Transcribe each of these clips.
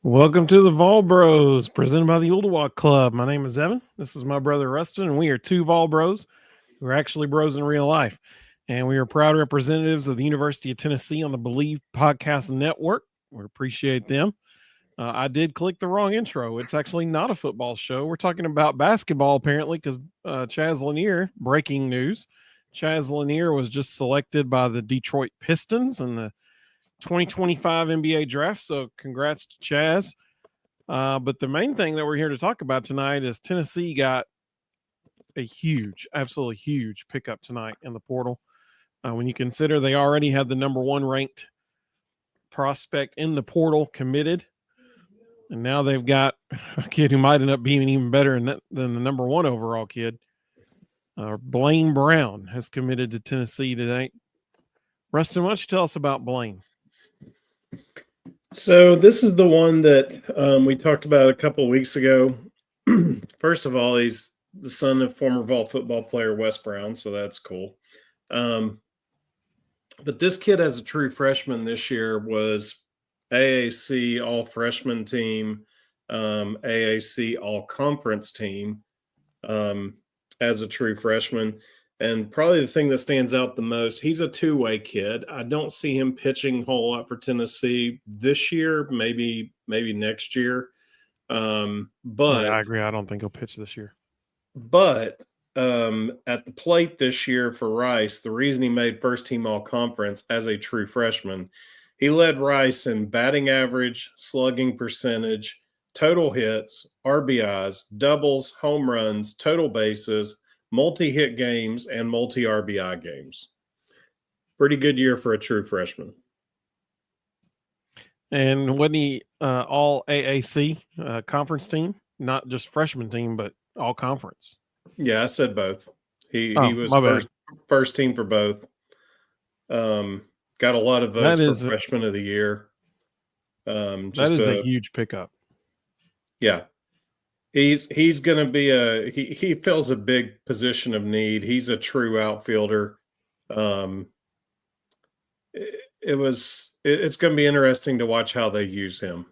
Welcome to the Vol Bros, presented by the Oldawalk Club. My name is Evan. This is my brother Ruston, and we are two Vol Bros who are actually bros in real life. And we are proud representatives of the University of Tennessee on the Believe Podcast Network. We appreciate them. I did click the wrong intro. It's actually not a football show. We're talking about basketball, apparently, because Chaz Lanier, breaking news, Chaz Lanier was just selected by the Detroit Pistons in the 2025 NBA draft. So congrats to Chaz. But the main thing that we're here to talk about tonight is Tennessee got a huge, absolutely huge pickup tonight in the portal. When you consider they already had the number one ranked prospect in the portal committed, and now they've got a kid who might end up being even better than the number one overall kid. Blaine Brown has committed to Tennessee today. Ruston, why don't you tell us about Blaine? So this is the one that we talked about a couple of weeks ago. First of all, he's the son of former Vol football player Wes Brown, so that's cool. But this kid, as a true freshman this year, was AAC all-freshman team, AAC all-conference team as a true freshman. And probably the thing that stands out the most, he's a two-way kid. I don't see him pitching a whole lot for Tennessee this year, maybe next year. But I agree. I don't think he'll pitch this year. But at the plate this year for Rice, the reason he made first team all-conference as a true freshman, he led Rice in batting average, slugging percentage, total hits, RBIs, doubles, home runs, total bases, multi-hit games, and multi-RBI games. Pretty good year for a true freshman. And wasn't he all AAC conference team? Not just freshman team, but all conference. Yeah, I said both. He was first team for both. Got a lot of votes for freshman of the year. That is a huge pickup. Yeah. He's going to be he fills a big position of need. He's a true outfielder. It's going to be interesting to watch how they use him.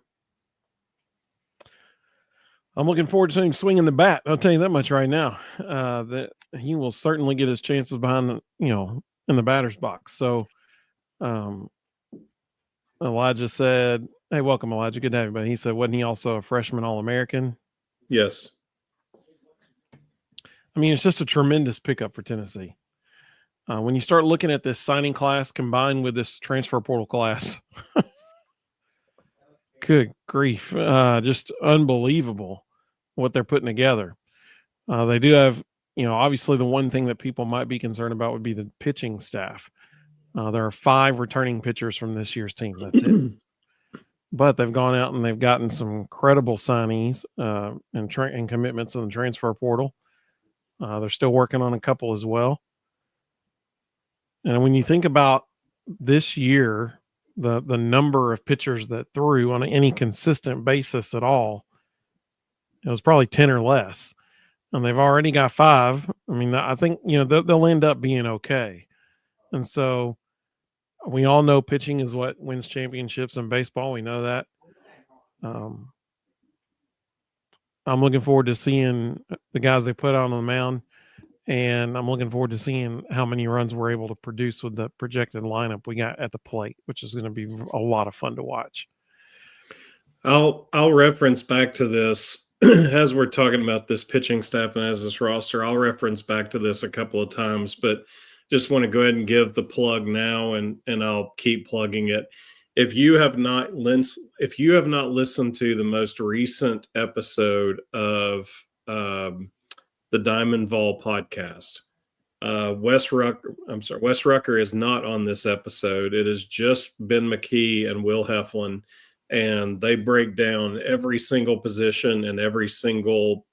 I'm looking forward to him swinging the bat. I'll tell you that much right now. That he will certainly get his chances behind in the batter's box. So, Elijah said, "Hey, welcome, Elijah. Good to have you." But he said, "Wasn't he also a freshman All-American?" Yes. I mean, it's just a tremendous pickup for Tennessee. When you start looking at this signing class combined with this transfer portal class, good grief, just unbelievable what they're putting together. They do have, obviously the one thing that people might be concerned about would be the pitching staff. There are 5 returning pitchers from this year's team. That's it. But they've gone out and they've gotten some incredible signees and commitments in the transfer portal. They're still working on a couple as well. And when you think about this year, the number of pitchers that threw on any consistent basis at all, it was probably 10 or less. And they've already got 5. I mean, I think, they'll end up being okay. And so we all know pitching is what wins championships in baseball. We know that. I'm looking forward to seeing the guys they put out on the mound, and I'm looking forward to seeing how many runs we're able to produce with the projected lineup we got at the plate, which is going to be a lot of fun to watch. I'll reference back to this as we're talking about this pitching staff and as this roster. I'll reference back to this a couple of times, but just want to go ahead and give the plug now, and I'll keep plugging it. If you have not listened to the most recent episode of the Diamond Vol podcast, Wes Rucker is not on this episode. It is just Ben McKee and Will Heflin, and they break down every single position and every single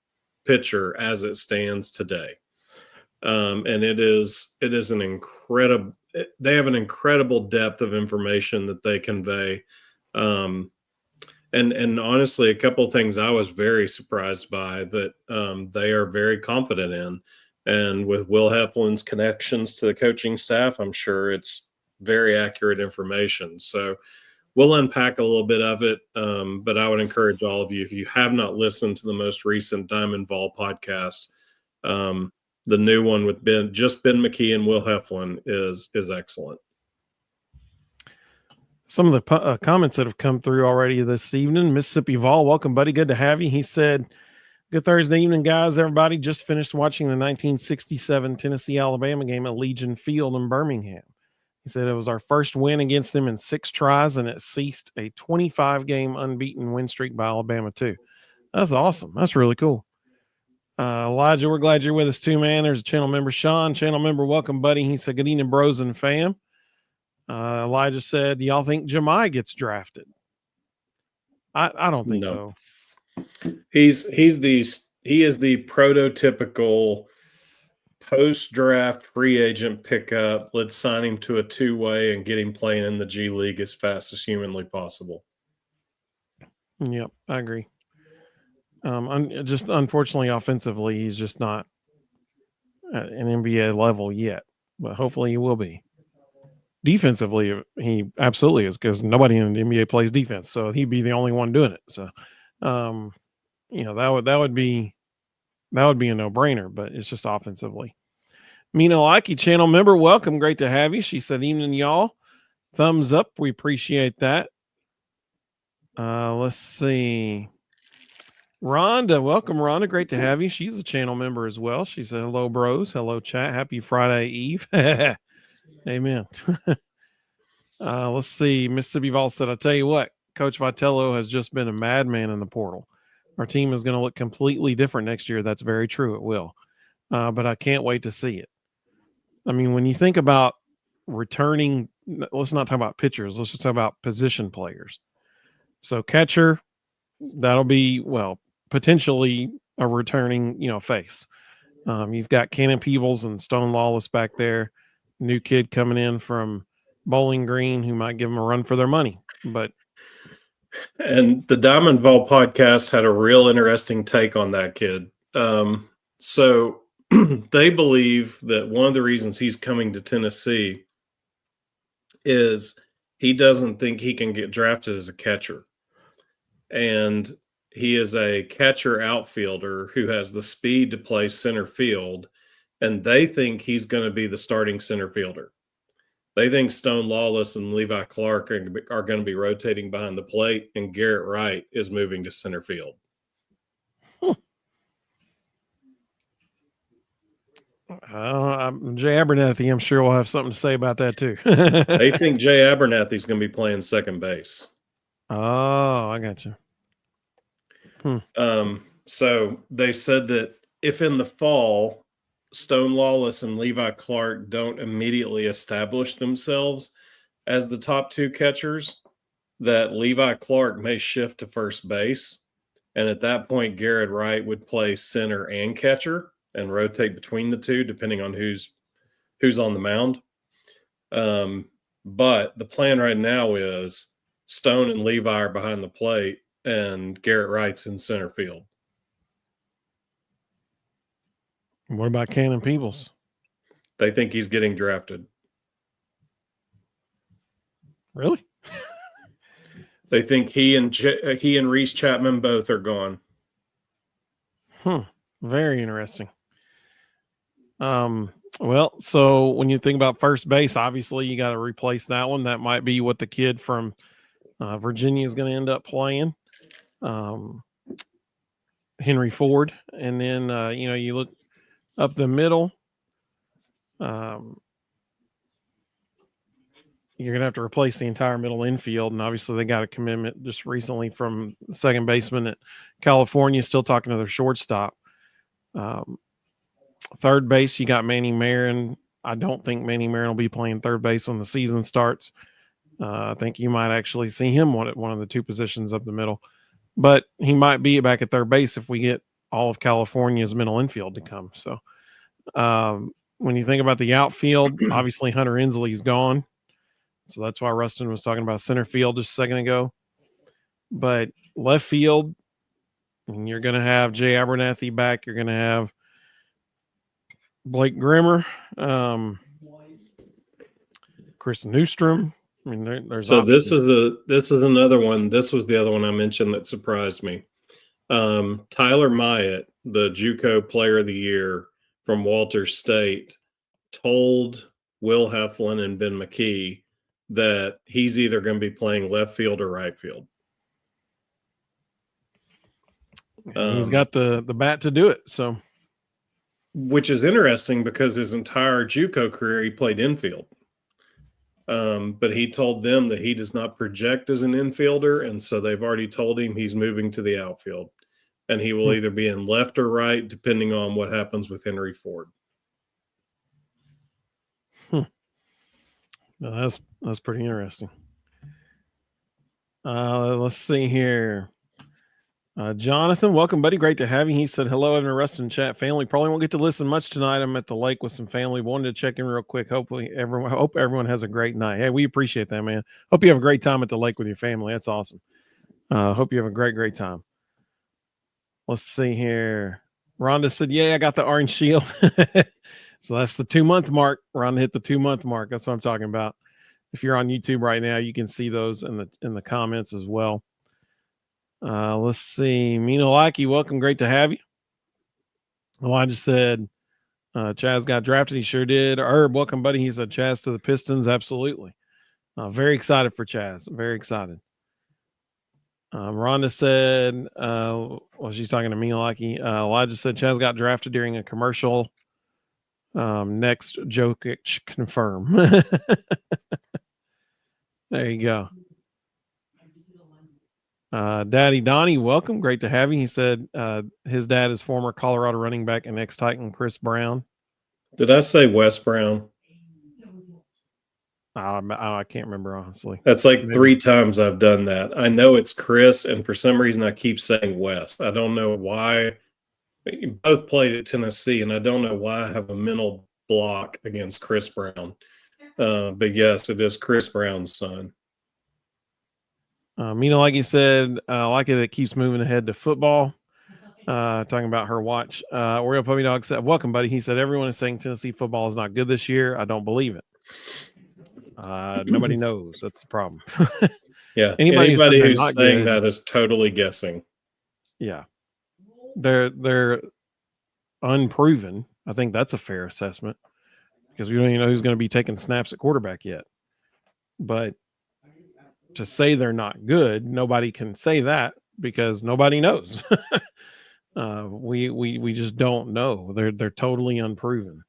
pitcher as it stands today. And it is an incredible. They have an incredible depth of information that they convey. And honestly, a couple of things I was very surprised by that they are very confident in. And with Will Heflin's connections to the coaching staff, I'm sure it's very accurate information. So we'll unpack a little bit of it. But I would encourage all of you, if you have not listened to the most recent Diamond Vol podcast, the new one with Ben McKee and Will Heflin is excellent. Some of the comments that have come through already this evening. Mississippi Vol, welcome, buddy. Good to have you. He said, good Thursday evening, guys. Everybody just finished watching the 1967 Tennessee-Alabama game at Legion Field in Birmingham. He said it was our first win against them in 6 tries, and it ceased a 25-game unbeaten win streak by Alabama, too. That's awesome. That's really cool. Elijah, we're glad you're with us, too, man. There's a channel member, Sean. Channel member, welcome, buddy. He said, good evening, bros and fam. Elijah said, do y'all think Jemai gets drafted? I don't think so. He is the prototypical post-draft free agent pickup. Let's sign him to a 2-way and get him playing in the G League as fast as humanly possible. Yep, I agree. Just unfortunately, offensively, he's just not at an NBA level yet, but hopefully he will be. Defensively, he absolutely is, because nobody in the NBA plays defense, so he'd be the only one doing it. So, that would be a no-brainer, but it's just offensively. Mina Laki, channel member, welcome. Great to have you. She said, evening, y'all. Thumbs up. We appreciate that. Let's see. Rhonda, welcome, Rhonda. Great to have you. She's a channel member as well. She said, hello, bros. Hello, chat. Happy Friday Eve. Amen. Let's see. Mississippi Vol said, I'll tell you what, Coach Vitello has just been a madman in the portal. Our team is going to look completely different next year. That's very true. It will. But I can't wait to see it. I mean, when you think about returning, let's not talk about pitchers. Let's just talk about position players. So catcher, that'll be, potentially a returning, face. You've got Cannon Peebles and Stone Lawless back there. New kid coming in from Bowling Green who might give them a run for their money. And the Diamond Vol podcast had a real interesting take on that kid. So they believe that one of the reasons he's coming to Tennessee is he doesn't think he can get drafted as a catcher. And he is a catcher outfielder who has the speed to play center field. And they think he's going to be the starting center fielder. They think Stone Lawless and Levi Clark are going to be rotating behind the plate, and Garrett Wright is moving to center field. Jay Abernathy, I'm sure, will have something to say about that too. They think Jay Abernathy's going to be playing second base. Oh, I got you. So they said that if in the fall Stone Lawless and Levi Clark don't immediately establish themselves as the top 2 catchers, that Levi Clark may shift to first base. And at that point, Garrett Wright would play center and catcher and rotate between the two, depending on who's on the mound. But the plan right now is Stone and Levi are behind the plate and Garrett Wright's in center field. What about Cannon Peebles? They think he's getting drafted. Really? They think he and Reese Chapman both are gone. Very interesting. So when you think about first base, obviously you got to replace that one. That might be what the kid from Virginia is going to end up playing. Henry Ford. And then, you look up the middle. You're going to have to replace the entire middle infield. And obviously they got a commitment just recently from the second baseman at California, still talking to their shortstop. Third base, you got Manny Marin. I don't think Manny Marin will be playing third base when the season starts. I think you might actually see him at one of the 2 positions up the middle. But he might be back at third base if we get all of California's middle infield to come. So when you think about the outfield, obviously Hunter Inslee's gone. So that's why Ruston was talking about center field just a second ago. But left field, you're going to have Jay Abernathy back. You're going to have Blake Grimmer, Chris Newstrom. I mean, there's so options. this is another one. This was the other one I mentioned that surprised me. Tyler Myatt, the JUCO Player of the Year from Walters State, told Will Heflin and Ben McKee that he's either going to be playing left field or right field. He's got the bat to do it. So, which is interesting because his entire JUCO career he played infield. But he told them that he does not project as an infielder, and so they've already told him he's moving to the outfield, and he will either be in left or right depending on what happens with Henry Ford. No, that's pretty interesting. Let's see here. Jonathan, welcome, buddy. Great to have you. He said, hello, Evan and Ruston chat family. Probably won't get to listen much tonight. I'm at the lake with some family. Wanted to check in real quick. Hope everyone has a great night. Hey, we appreciate that, man. Hope you have a great time at the lake with your family. That's awesome. Hope you have a great time. Let's see here. Rhonda said, yeah, I got the orange shield. So that's the 2-month mark. Rhonda hit the 2-month mark. That's what I'm talking about. If you're on YouTube right now, you can see those in the comments as well. Let's see. Mino Lackey, welcome. Great to have you. Elijah said, Chaz got drafted. He sure did. Herb, welcome, buddy. He said, Chaz to the Pistons. Absolutely. Very excited for Chaz. Very excited. Rhonda said, well, she's talking to Mino Lackey. Elijah said, Chaz got drafted during a commercial. Next, Jokic confirm. There you go. Daddy Donnie, welcome. Great to have you. He said his dad is former Colorado running back and ex-Titan Chris Brown. Did I say Wes Brown? I can't remember, honestly. That's like 3 times I've done that. I know it's Chris, and for some reason I keep saying Wes. I don't know why. You both played at Tennessee, and I don't know why I have a mental block against Chris Brown. But yes, it is Chris Brown's son. Mina, like you said, I like it keeps moving ahead to football. Talking about her watch. Oreo Puppy Dog said, welcome, buddy. He said, everyone is saying Tennessee football is not good this year. I don't believe it. Nobody knows. That's the problem. Yeah. Anybody who's saying that is totally guessing. Yeah. They're unproven. I think that's a fair assessment because we don't even know who's going to be taking snaps at quarterback yet. But to say they're not good, nobody can say that because nobody knows. We just don't know. They're totally unproven.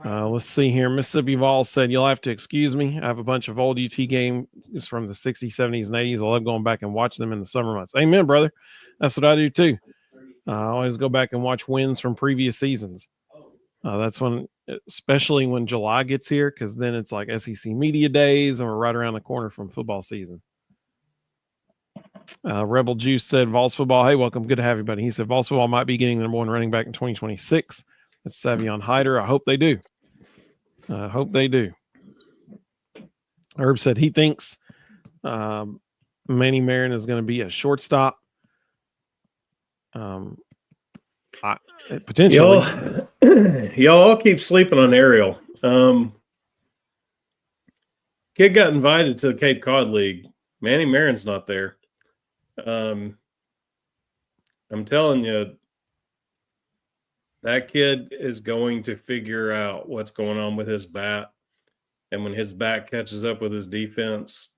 Let's see here. Mississippi Vol said, you'll have to excuse me. I have a bunch of old UT games from the 60s, 70s, and 80s. I love going back and watching them in the summer months. Amen, brother. That's what I do too. I always go back and watch wins from previous seasons. That's when, especially when July gets here, because then it's like SEC Media Days, and we're right around the corner from football season. Rebel Juice said, Vols football, hey, welcome. Good to have you, buddy. He said, Vols football might be getting the number 1 running back in 2026. That's Savion Hyder. I hope they do. Herb said he thinks Manny Marin is going to be a shortstop. Potentially. Y'all all keep sleeping on Ariel. Kid got invited to the Cape Cod League. Manny Marin's not there. I'm telling you, that kid is going to figure out what's going on with his bat. And when his bat catches up with his defense,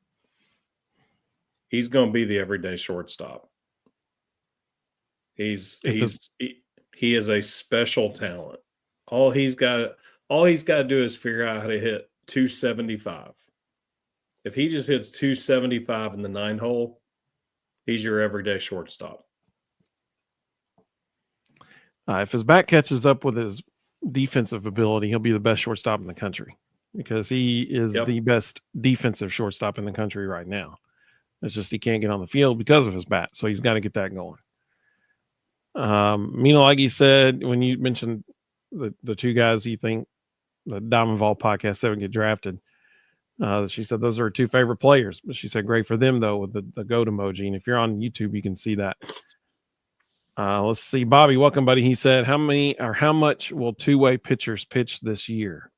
he's going to be the everyday shortstop. He is a special talent. All he's got to do is figure out how to hit 275. If he just hits 275 in the 9-hole, he's your everyday shortstop. If his back catches up with his defensive ability, he'll be the best shortstop in the country because he is the best defensive shortstop in the country right now. It's just he can't get on the field because of his bat, so he's got to get that going. Mina Leggy said, when you mentioned the 2 guys you think the Diamond Vol podcast 7 get drafted, she said those are her 2 favorite players. But she said great for them, though, with the goat emoji. And if you're on YouTube, you can see that. Let's see. Bobby, welcome, buddy. He said, how much will 2-way pitchers pitch this year?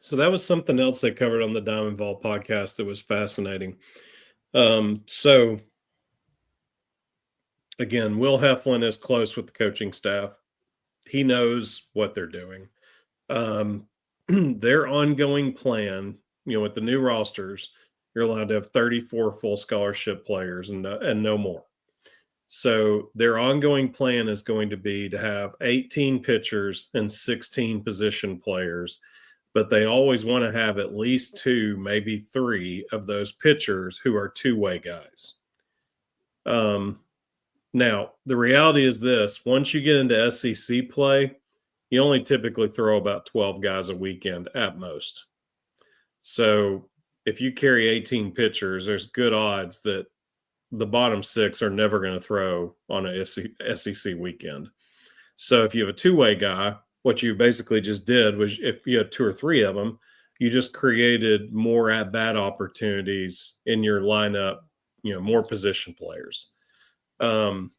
So that was something else they covered on the Diamond Ball podcast that was fascinating. So again, Will Heflin is close with the coaching staff. He knows what they're doing. Their ongoing plan, with the new rosters, you're allowed to have 34 full scholarship players and no more. So their ongoing plan is going to be to have 18 pitchers and 16 position players, but they always want to have at least 2, maybe 3 of those pitchers who are two-way guys. Now, the reality is this: once you get into SEC play, you only typically throw about 12 guys a weekend at most. So if you carry 18 pitchers, there's good odds that the bottom 6 are never going to throw on a SEC weekend. So if you have a two-way guy, what you basically just did was, if you had 2 or 3 of them, you just created more at-bat opportunities in your lineup, more position players.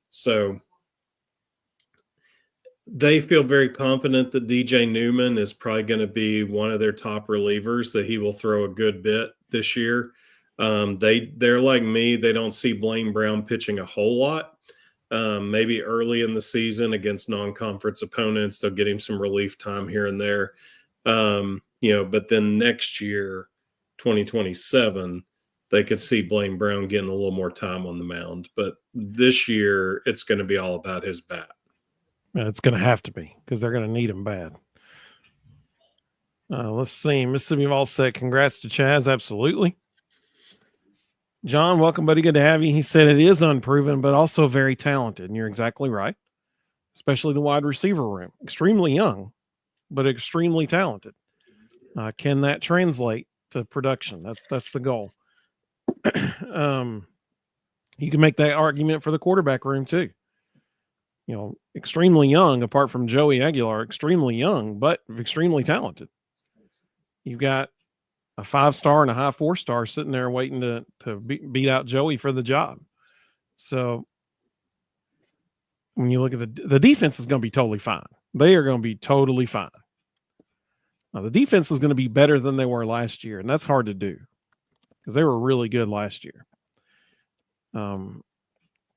So they feel very confident that DJ Newman is probably going to be one of their top relievers, that he will throw a good bit this year. They're like me. They don't see Blaine Brown pitching a whole lot. Maybe early in the season against non-conference opponents, they'll get him some relief time here and there. But then next year, 2027, they could see Blaine Brown getting a little more time on the mound. But this year, it's going to be all about his bat. It's going to have to be, because they're going to need him bad. Let's see. Mississippi Vol said, congrats to Chaz. Absolutely. John, welcome, buddy. Good to have you. He said it is unproven, but also very talented. And you're exactly right, especially the wide receiver room. Extremely young, but extremely talented. Can that translate to production? That's the goal. You can make that argument for the quarterback room too. Extremely young, apart from Joey Aguilar, extremely young, but extremely talented. You've got a 5-star and a high 4-star sitting there waiting to beat out Joey for the job. So when you look at the defense is going to be totally fine. They are going to be totally fine. Now, the defense is going to be better than they were last year, and that's hard to do because they were really good last year.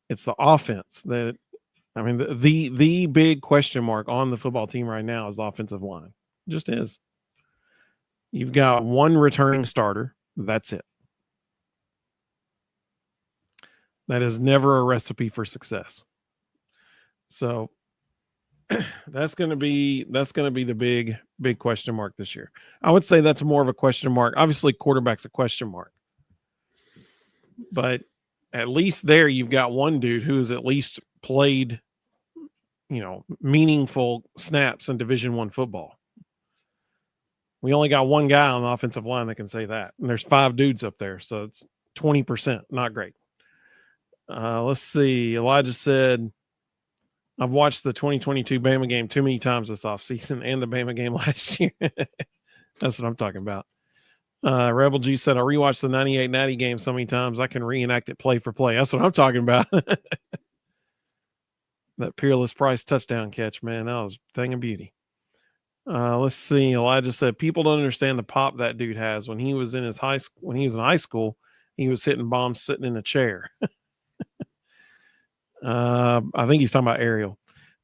It's the offense that, the big question mark on the football team right now is the offensive line. It just is. You've got one returning starter. That's it. That is never a recipe for success. So that's going to be the big question mark this year. I would say that's more of a question mark. Obviously, quarterback's a question mark. But at least there you've got one dude who has at least played, meaningful snaps in Division I football. We only got one guy on the offensive line that can say that. And there's 5 dudes up there. So it's 20%. Not great. Let's see. Elijah said, I've watched the 2022 Bama game too many times this offseason and the Bama game last year. That's what I'm talking about. Rebel G said, I rewatched the 98 Natty game so many times I can reenact it play for play. That's what I'm talking about. That Peerless Price touchdown catch, man, that was a thing of beauty. Let's see. Elijah said, people don't understand the pop that dude has. When he was in high school, he was hitting bombs sitting in a chair. I think he's talking about Ariel.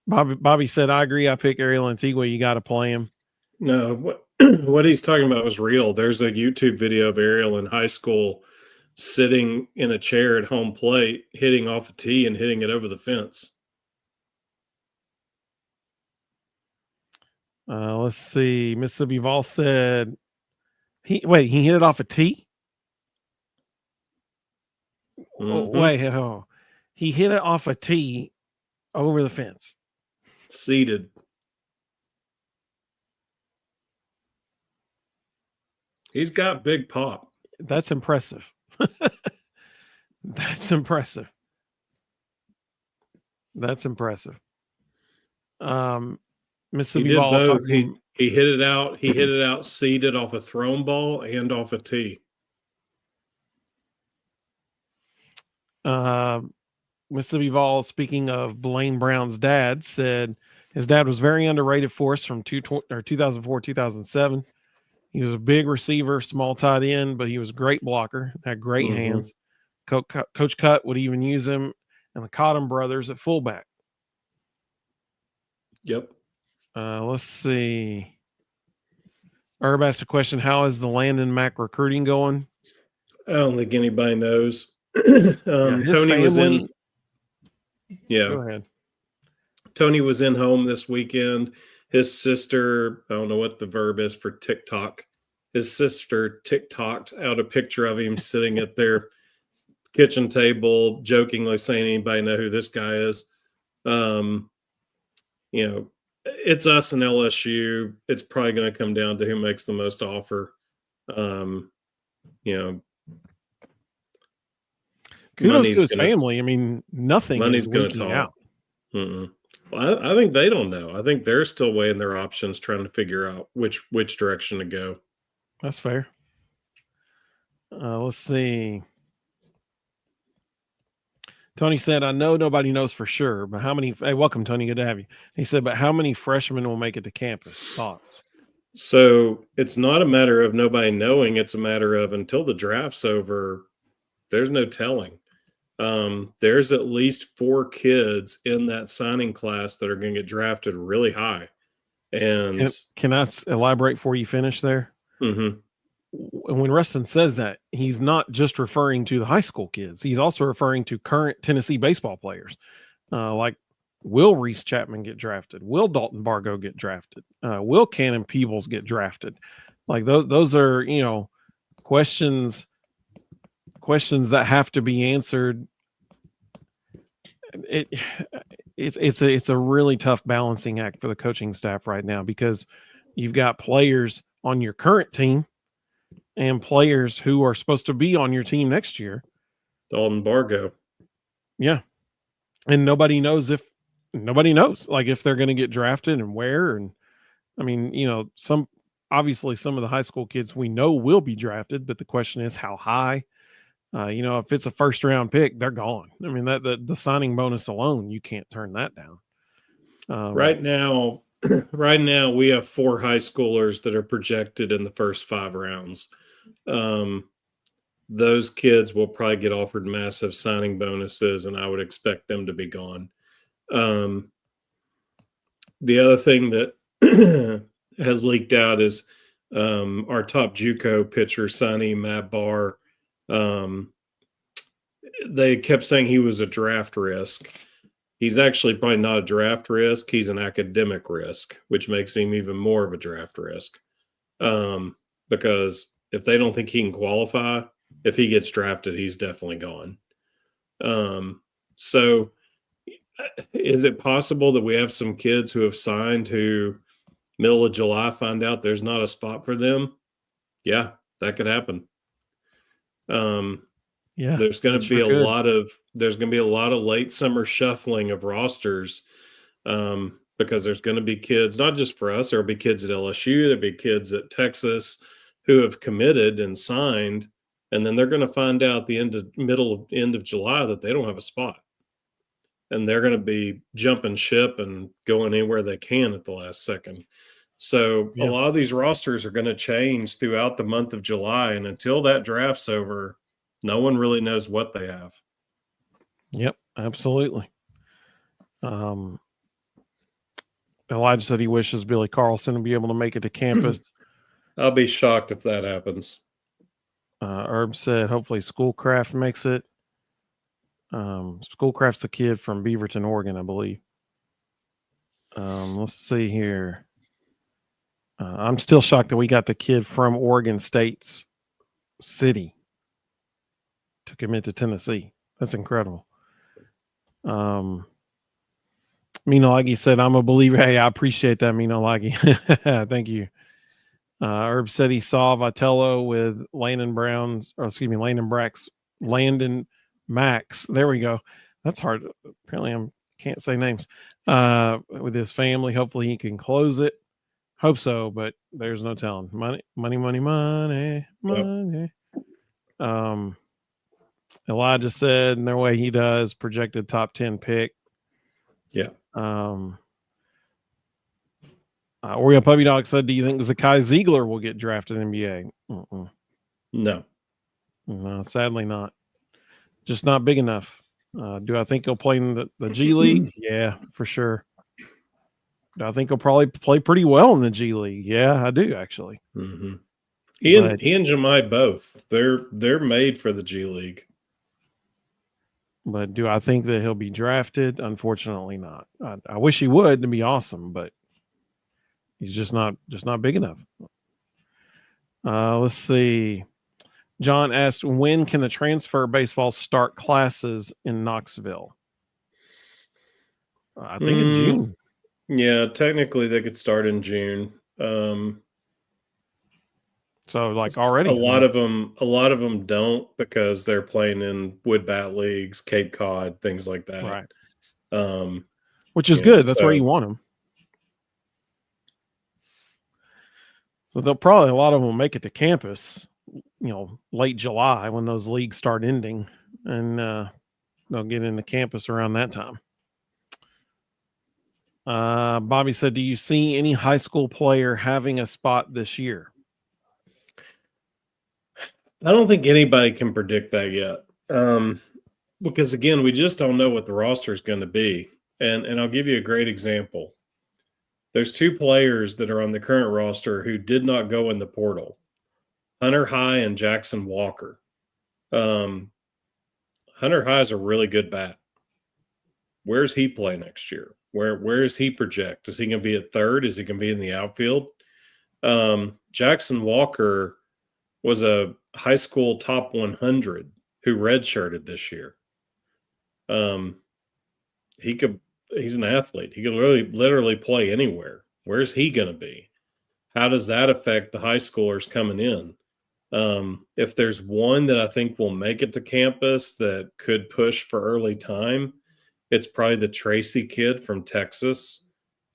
Bobby said, I agree. I pick Ariel Antigua. You got to play him. No, what he's talking about was real. There's a YouTube video of Ariel in high school sitting in a chair at home plate, hitting off a tee and hitting it over the fence. Let's see. Mississippi Vol said, he hit it off a tee? Mm-hmm. He hit it off a tee over the fence. Seated. He's got big pop. That's impressive. That's impressive. Mississippi he did Vol both. He hit it out. He hit it out seated off a thrown ball and off a tee. Mississippi Vol, speaking of Blaine Brown's dad, said his dad was very underrated for us from 2004, 2007. He was a big receiver, small tight end, but he was a great blocker, had great hands. Coach Cutt would even use him and the Cotton brothers at fullback. Yep. Let's see. Herb asked a question, how is the Landon Mack recruiting going? I don't think anybody knows. His Tony family, was in. Yeah. Go ahead. Tony was in home this weekend. His sister, I don't know what the verb is for TikTok. His sister TikToked out a picture of him sitting at their kitchen table, jokingly saying, anybody know who this guy is? It's us and LSU. It's probably going to come down to who makes the most offer. Kudos to his family. I mean, nothing money's is leaking out. Well, I think they don't know. I think they're still weighing their options, trying to figure out which direction to go. That's fair. Let's see. Tony said, I know nobody knows for sure, but how many? Hey, welcome, Tony. Good to have you. He said, but how many freshmen will make it to campus? Thoughts? So it's not a matter of nobody knowing. It's a matter of until the draft's over, there's no telling. There's at least 4 kids in that signing class that are going to get drafted really high. And can I elaborate before you finish there? Mm-hmm. When Ruston says that, he's not just referring to the high school kids. He's also referring to current Tennessee baseball players. Like, will Reese Chapman get drafted? Will Dalton Bargo get drafted? Will Cannon Peebles get drafted? Like, those are, questions that have to be answered. It's a really tough balancing act for the coaching staff right now, because you've got players on your current team and players who are supposed to be on your team next year. Dalton Bargo. Yeah. And nobody knows like if they're going to get drafted and where. And I mean, obviously some of the high school kids we know will be drafted, but the question is how high. If it's a first round pick, they're gone. I mean, the signing bonus alone, you can't turn that down. Right now, we have 4 high schoolers that are projected in the first 5 rounds. Those kids will probably get offered massive signing bonuses, and I would expect them to be gone. The other thing that has leaked out is our top JUCO pitcher, Sonny Mabbar. They kept saying he was a draft risk. He's actually probably not a draft risk. He's an academic risk, which makes him even more of a draft risk. Because if they don't think he can qualify, if he gets drafted, he's definitely gone. So is it possible that we have some kids who have signed who middle of July find out there's not a spot for them? Yeah, that could happen. There's going to be a lot of late summer shuffling of rosters, because there's going to be kids, not just for us, there'll be kids at LSU, there'll be kids at Texas who have committed and signed, and then they're going to find out the end of July that they don't have a spot. And they're going to be jumping ship and going anywhere they can at the last second. So a lot of these rosters are going to change throughout the month of July. And until that draft's over, no one really knows what they have. Yep, absolutely. Elijah said he wishes Billy Carlson would be able to make it to campus. I'll be shocked if that happens. Herb said hopefully Schoolcraft makes it. Schoolcraft's a kid from Beaverton, Oregon, I believe. Let's see here. I'm still shocked that we got the kid from Oregon State's city to commit to Tennessee. That's incredible. Minolagi said, I'm a believer. Hey, I appreciate that, Minolagi. Thank you. Herb said he saw Vitello with Landon Max. There we go. That's hard. Apparently I can't say names. With his family. Hopefully he can close it. Hope so, but there's no telling. Money. Yep. Elijah said, in their way he does, projected top 10 pick. Yeah. Oreo Puppy Dog said, "Do you think Zakai Ziegler will get drafted in the NBA?" No. No, sadly not. Just not big enough. Do I think he'll play in the G League? Yeah, for sure. Do I think he'll probably play pretty well in the G League? Yeah, I do actually. Mm-hmm. He and Jemai both. They're made for the G League. But do I think that he'll be drafted? Unfortunately, not. I wish he would. It'd be awesome, but he's just not big enough. Let's see. John asked, when can the transfer baseball start classes in Knoxville? I think in June. Yeah, technically they could start in June. So like already, a lot of them don't because they're playing in wood bat leagues, Cape Cod, things like that. Right. Which is good. That's where you want them. So they'll probably, a lot of them will make it to campus, late July when those leagues start ending, and they'll get into campus around that time. Bobby said, "Do you see any high school player having a spot this year?" I don't think anybody can predict that yet. Because again, we just don't know what the roster is going to be. And I'll give you a great example. There's two players that are on the current roster who did not go in the portal. Hunter High and Jackson Walker. Hunter High is a really good bat. Where's he play next year? Where does he project? Is he going to be at third? Is he going to be in the outfield? Jackson Walker was a high school top 100 who redshirted this year. He's an athlete. He could literally play anywhere. Where's he going to be? How does that affect the high schoolers coming in? If there's one that I think will make it to campus that could push for early time, it's probably the Tracy kid from Texas.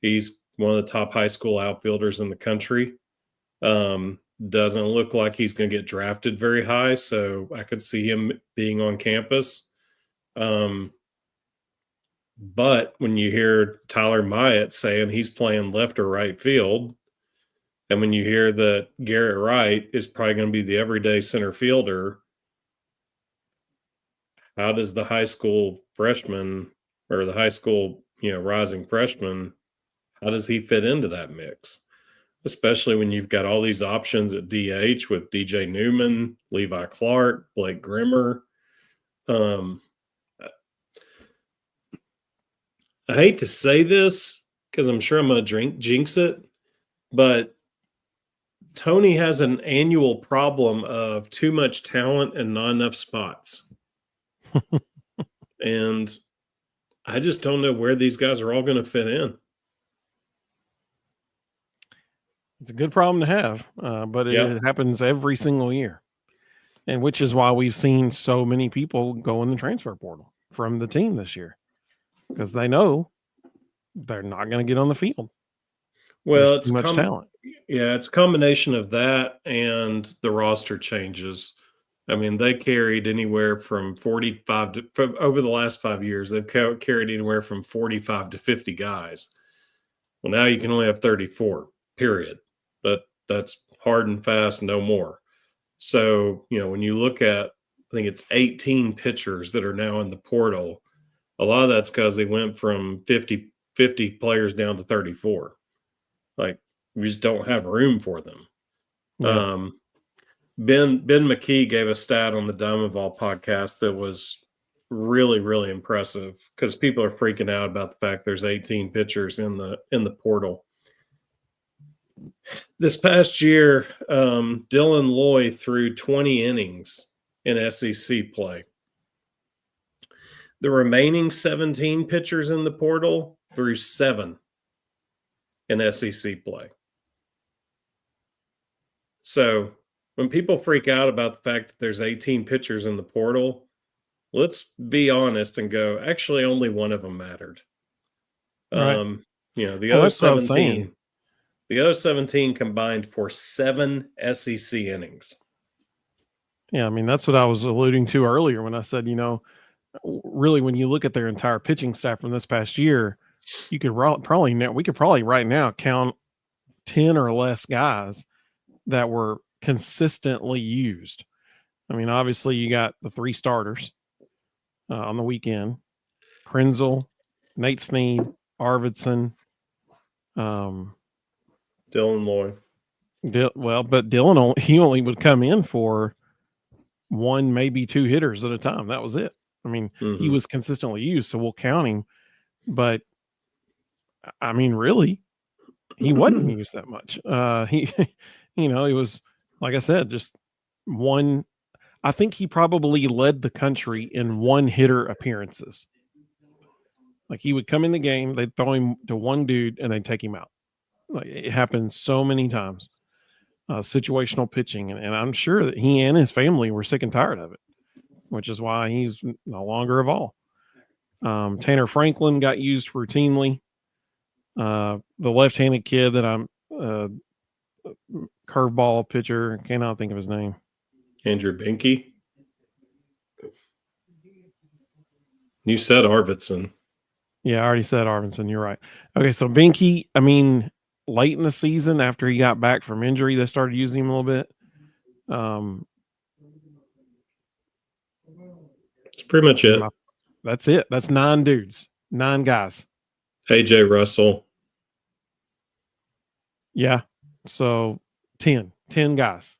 He's one of the top high school outfielders in the country. Doesn't look like he's going to get drafted very high, so I could see him being on campus. But when you hear Tyler Myatt saying he's playing left or right field, and when you hear that Garrett Wright is probably going to be the everyday center fielder, how does the high school freshman or the high school, rising freshman, how does he fit into that mix? Especially when you've got all these options at DH with DJ Newman, Levi Clark, Blake Grimmer. I hate to say this because I'm sure I'm going to jinx it, but Tony has an annual problem of too much talent and not enough spots. And I just don't know where these guys are all going to fit in. It's a good problem to have, but it happens every single year. And which is why we've seen so many people go in the transfer portal from the team this year, because they know they're not going to get on the field. Well, it's too much talent. Yeah, it's a combination of that and the roster changes. I mean, they carried anywhere from 45 to, over the last 5 years, they've carried anywhere from 45 to 50 guys. Well, now you can only have 34, period. But that's hard and fast, no more. So, when you look at, I think it's 18 pitchers that are now in the portal, a lot of that's because they went from 50 players down to 34. Like, we just don't have room for them. Yeah. Ben McKee gave a stat on the Diamondball podcast that was really, really impressive because people are freaking out about the fact there's 18 pitchers in the portal. This past year, Dylan Loy threw 20 innings in SEC play. The remaining 17 pitchers in the portal threw 7 in SEC play. So when people freak out about the fact that there's 18 pitchers in the portal, let's be honest and go, actually only one of them mattered. Right. The other 17. The other 17 combined for 7 SEC innings. Yeah, I mean, that's what I was alluding to earlier when I said, really, when you look at their entire pitching staff from this past year, we could probably right now count 10 or less guys that were consistently used. I mean, obviously you got the 3 starters on the weekend: Krenzel, Nate Snead, Arvidsson, Dylan Loy. But Dylan, he only would come in for 1, maybe 2 hitters at a time. That was it. I mean, he was consistently used, so we'll count him. But I mean, really, he wasn't used that much. He was, like I said, just one. I think he probably led the country in 1-hitter appearances. Like, he would come in the game, they'd throw him to one dude, and they'd take him out. Like, it happened so many times. Situational pitching, and I'm sure that he and his family were sick and tired of it, which is why he's no longer a Vol. Tanner Franklin got used routinely. The left-handed kid that I'm curveball pitcher, cannot think of his name. Andrew Binky. You said Arvidsson. Yeah, I already said Arvidsson. You're right. Okay, so Binky, I mean, late in the season after he got back from injury, they started using him a little bit. That's pretty much it. That's it. That's 9 dudes, 9 guys. AJ Russell. Yeah. So 10 guys.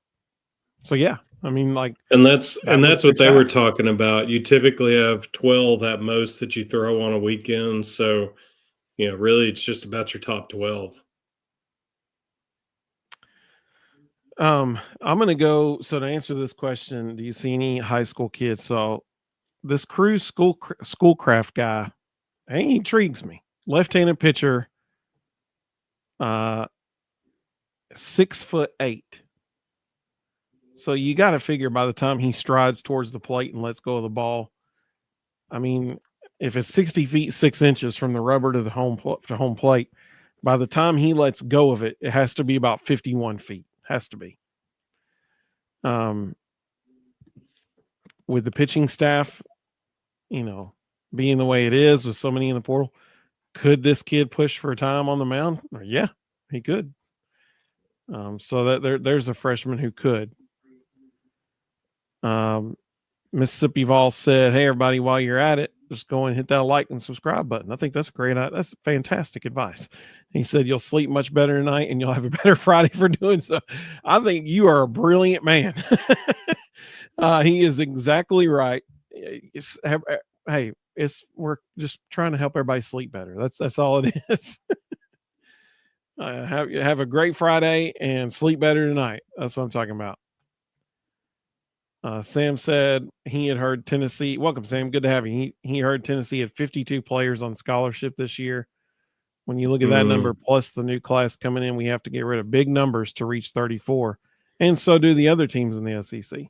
So yeah, I mean, like, and that's what they were talking about. You typically have 12 at most that you throw on a weekend. So, really it's just about your top 12. I'm going to go. So to answer this question, do you see any high school kids? So this Cruz Schoolcraft guy, he intrigues me. Left-handed pitcher, 6'8". So you got to figure by the time he strides towards the plate and lets go of the ball, I mean, if it's 60 feet 6 inches from the rubber to the home plate, by the time he lets go of it, it has to be about 51 feet. Has to be. With the pitching staff, being the way it is with so many in the portal, could this kid push for time on the mound? Yeah, he could. So that there's a freshman who could. Mississippi Vol said, "Hey everybody, while you're at it, just go and hit that like and subscribe button." I think that's that's fantastic advice. He said, "You'll sleep much better tonight and you'll have a better Friday for doing so." I think you are a brilliant man. He is exactly right. We're just trying to help everybody sleep better. That's all it is. Have a great Friday and sleep better tonight. That's what I'm talking about. Sam said he had heard Tennessee. Welcome, Sam. Good to have you. He heard Tennessee had 52 players on scholarship this year. When you look at that number plus the new class coming in, we have to get rid of big numbers to reach 34, and so do the other teams in the SEC.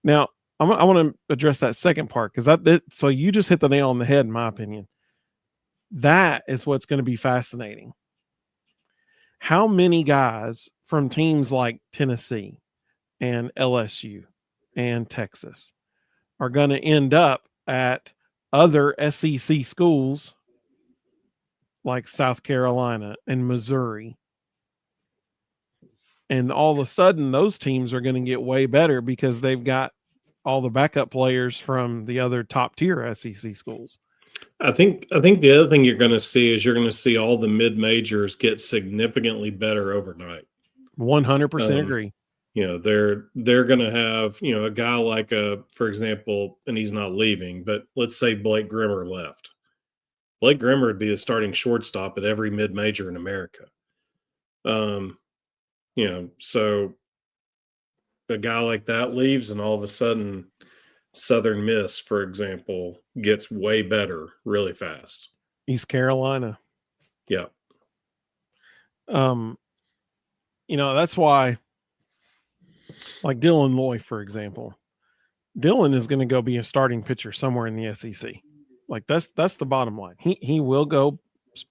Now, I want to address that second part because so you just hit the nail on the head, in my opinion. That is what's going to be fascinating. How many guys from teams like Tennessee and LSU and Texas are going to end up at other SEC schools like South Carolina and Missouri? And all of a sudden, those teams are going to get way better because they've got all the backup players from the other top tier SEC schools. I think the other thing you're going to see is all the mid majors get significantly better overnight. 100% agree. They're going to have, a guy like for example, and he's not leaving, but let's say Blake Grimmer left. Blake Grimmer would be the starting shortstop at every mid major in America. So a guy like that leaves, and all of a sudden Southern Miss, for example, gets way better really fast. East Carolina. Yeah. That's why, like Dylan Loy, for example, Dylan is going to go be a starting pitcher somewhere in the SEC. Like that's the bottom line. He will go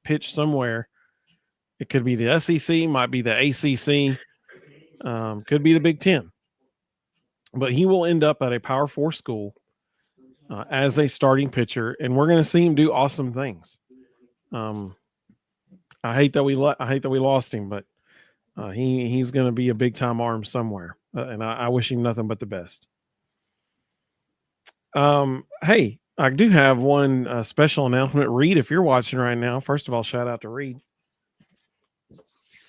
pitch somewhere. It could be the SEC, might be the ACC, could be the Big Ten. But he will end up at a Power 4 school as a starting pitcher, and we're going to see him do awesome things. I hate that we lost him, but He's going to be a big time arm somewhere, and I wish him nothing but the best. Hey, I do have one special announcement. Reed, if you're watching right now, first of all, shout out to Reed.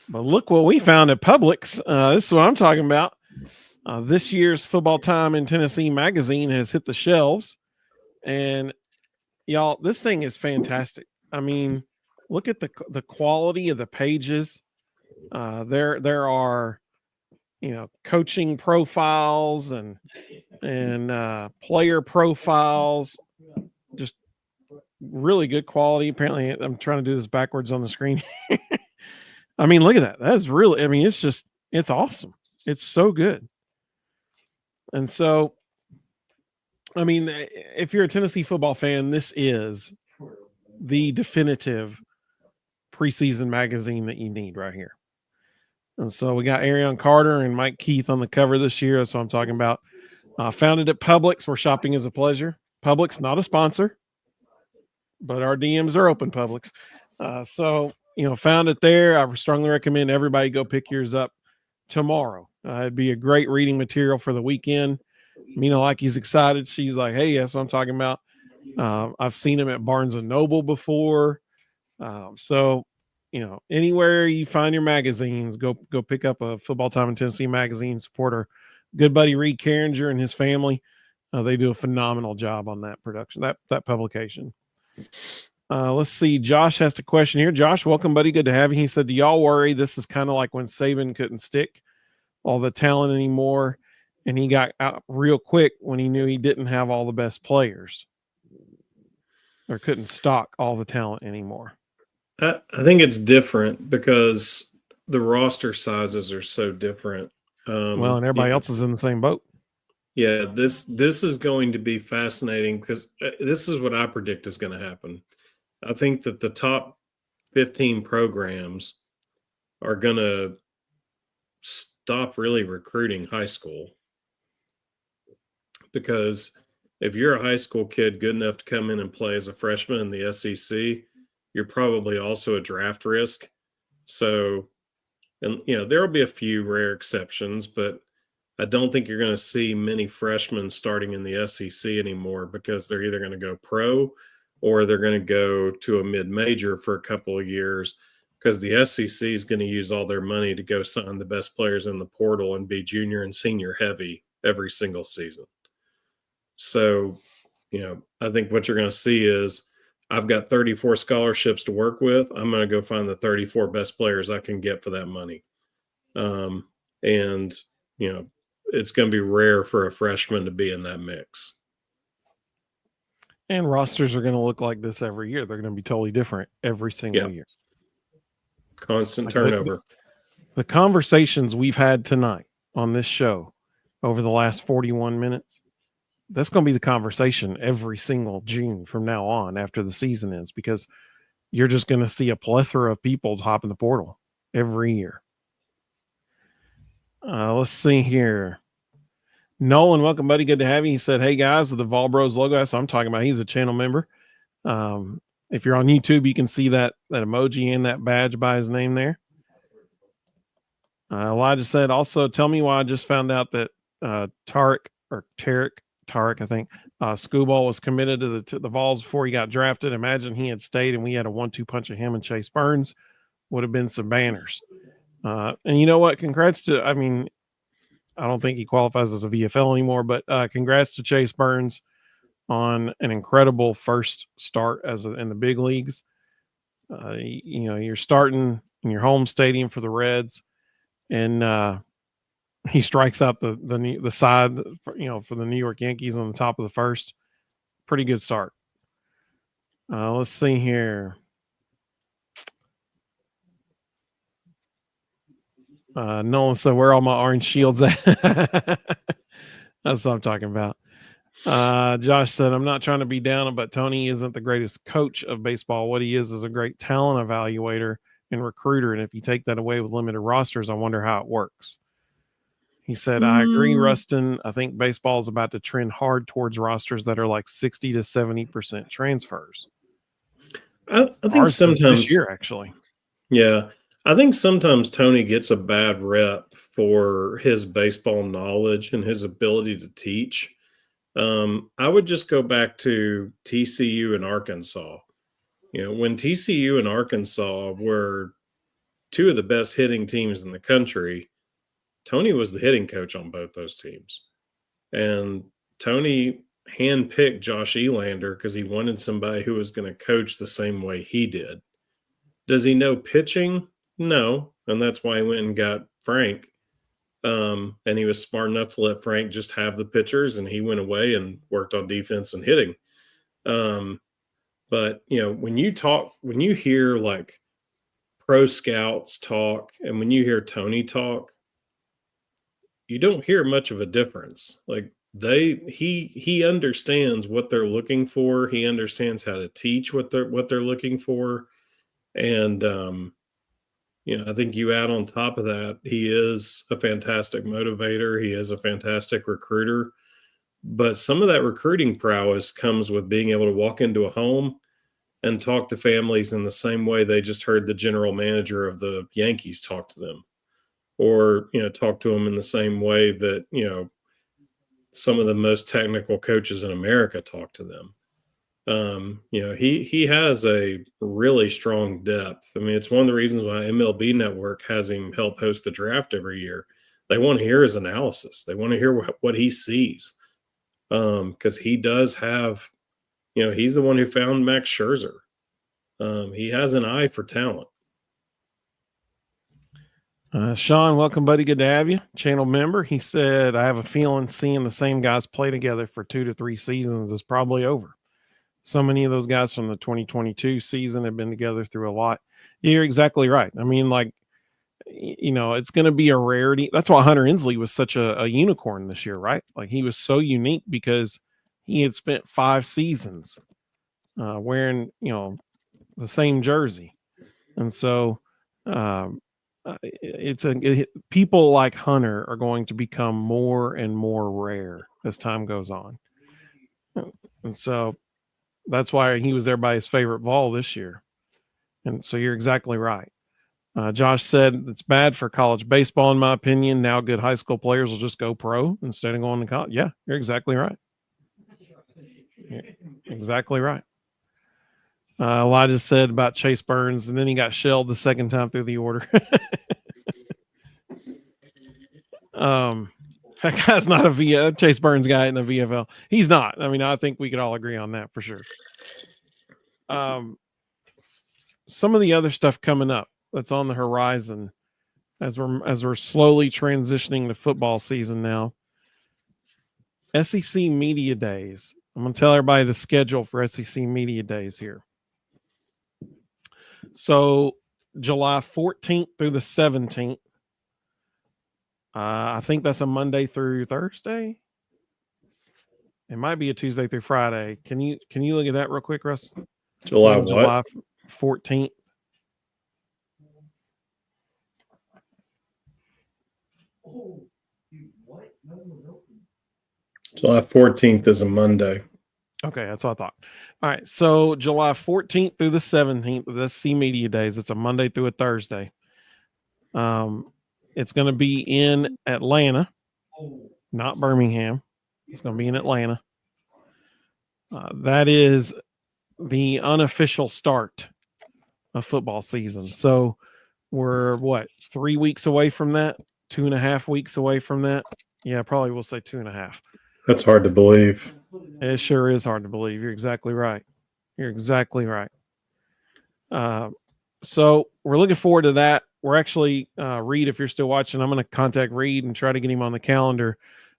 But look what we found at Publix. This is what I'm talking about. This year's Football Time in Tennessee magazine has hit the shelves, and y'all, this thing is fantastic. I mean, look at the quality of the pages. There are, coaching profiles and player profiles, just really good quality. Apparently, I'm trying to do this backwards on the screen. I mean, look at that. That's really, I mean, it's awesome. It's so good. And so, I mean, if you're a Tennessee football fan, this is the definitive preseason magazine that you need right here. And so we got Arion Carter and Mike Keith on the cover this year. That's what I'm talking about. Founded at Publix, where shopping is a pleasure. Publix, not a sponsor, but our DMs are open, Publix. So, found it there. I strongly recommend everybody go pick yours up tomorrow. It'd be a great reading material for the weekend. Mina, like, he's excited. She's like, hey, that's what I'm talking about. I've seen him at Barnes & Noble before. So, anywhere you find your magazines, go pick up a Football Time in Tennessee magazine. Support our good buddy Reed Carringer and his family. They do a phenomenal job on that production, that publication. Let's see. Josh asked a question here. Josh, welcome, buddy. Good to have you. He said, do y'all worry this is kind of like when Saban couldn't stick all the talent anymore, and he got out real quick when he knew he didn't have all the best players, or couldn't stock all the talent anymore? I think it's different because the roster sizes are so different. Well, and everybody else is in the same boat. Yeah, this is going to be fascinating because this is what I predict is going to happen. I think that the top 15 programs are going to stop really recruiting high school, because if you're a high school kid good enough to come in and play as a freshman in the SEC, you're probably also a draft risk. So, and there will be a few rare exceptions, but I don't think you're going to see many freshmen starting in the SEC anymore, because they're either going to go pro or they're going to go to a mid-major for a couple of years, because the SEC is going to use all their money to go sign the best players in the portal and be junior and senior heavy every single season. So, I think what you're going to see is, I've got 34 scholarships to work with. I'm going to go find the 34 best players I can get for that money. And, it's going to be rare for a freshman to be in that mix. And rosters are going to look like this every year. They're going to be totally different every single year. Constant turnover. The conversations we've had tonight on this show over the last 41 minutes, that's going to be the conversation every single June from now on after the season ends, because you're just going to see a plethora of people hop in the portal every year. Let's see here. Nolan, welcome, buddy. Good to have you. He said, hey, guys, with the Vol Bros logo. That's what I'm talking about. He's a channel member. If you're on YouTube, you can see that emoji and that badge by his name there. Elijah said, also, tell me why I just found out that Tarek, I think, Scooball was committed to the Vols before he got drafted. Imagine he had stayed and we had a 1-2 punch of him and Chase Burns. Would have been some banners. And you know what? Congrats to, I don't think he qualifies as a VFL anymore, but congrats to Chase Burns on an incredible first start in the big leagues. You're starting in your home stadium for the Reds, and he strikes out the side, for the New York Yankees on the top of the first. Pretty good start. Let's see here. Nolan said, where are all my orange shields at? That's what I'm talking about. Josh said, I'm not trying to be down, but Tony isn't the greatest coach of baseball. What he is a great talent evaluator and recruiter. And if you take that away with limited rosters, I wonder how it works. He said, I agree, Ruston. I think baseball is about to trend hard towards rosters that are like 60 to 70% transfers. I think sometimes this year, actually. Yeah. I think sometimes Tony gets a bad rep for his baseball knowledge and his ability to teach. I would just go back to TCU and Arkansas. When TCU and Arkansas were two of the best hitting teams in the country, Tony was the hitting coach on both those teams. And Tony handpicked Josh Elander because he wanted somebody who was going to coach the same way he did. Does he know pitching? No. And that's why he went and got Frank. And he was smart enough to let Frank just have the pitchers, and he went away and worked on defense and hitting. But when you hear like pro scouts talk, and when you hear Tony talk, you don't hear much of a difference. Like he understands what they're looking for. He understands how to teach what they're looking for. And I think you add on top of that, he is a fantastic motivator. He is a fantastic recruiter. But some of that recruiting prowess comes with being able to walk into a home and talk to families in the same way they just heard the general manager of the Yankees talk to them, or talk to them in the same way that some of the most technical coaches in America talk to them. He has a really strong depth. I mean, it's one of the reasons why MLB Network has him help host the draft every year. They want to hear his analysis. They want to hear what he sees. Because he does have, he's the one who found Max Scherzer. He has an eye for talent. Sean, welcome, buddy. Good to have you. Channel member. He said, I have a feeling seeing the same guys play together for 2 to 3 seasons is probably over. So many of those guys from the 2022 season have been together through a lot. You're exactly right. I mean, like, it's going to be a rarity. That's why Hunter Inslee was such a unicorn this year, right? Like, he was so unique because he had spent 5 seasons wearing, the same jersey. And so people like Hunter are going to become more and more rare as time goes on. And so that's why he was everybody's favorite Vol this year. And so you're exactly right. Josh said it's bad for college baseball, in my opinion. Now good high school players will just go pro instead of going to college. Yeah, you're exactly right. You're exactly right. Elijah said about Chase Burns, and then he got shelled the second time through the order. That guy's not a Chase Burns guy in the VFL. He's not. I mean, I think we could all agree on that for sure. Some of the other stuff coming up that's on the horizon as we're slowly transitioning to football season now. SEC Media Days. I'm going to tell everybody the schedule for SEC Media Days here. So July 14th through the 17th. I think that's a Monday through Thursday. It might be a Tuesday through Friday. Can you look at that real quick, Russ? July 14th. July 14th is a Monday. Okay, that's what I thought. All right, so July 14th through the 17th of the SEC Media Days. It's a Monday through a Thursday. It's going to be in Atlanta, not Birmingham. It's going to be in Atlanta. That is the unofficial start of football season. So we're 3 weeks away from that? 2.5 weeks away from that? Yeah, probably we'll say 2.5. That's hard to believe. It sure is hard to believe. You're exactly right. You're exactly right. So we're looking forward to that. We're actually, Reed, if you're still watching, I'm going to contact Reed and try to get him on the calendar.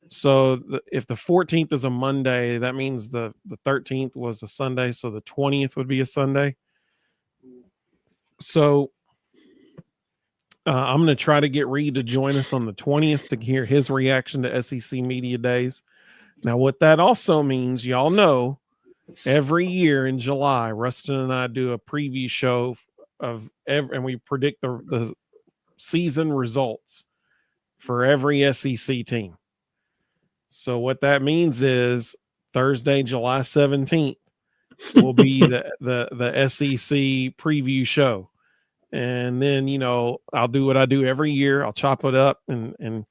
So if the 14th is a Monday, that means the 13th was a Sunday. So the 20th would be a Sunday. So I'm going to try to get Reed to join us on the 20th to hear his reaction to SEC Media Days. Now, what that also means, y'all know, every year in July, Ruston and I do a preview show and we predict the season results for every SEC team. So what that means is Thursday, July 17th will be the SEC preview show. And then, I'll do what I do every year. I'll chop it up and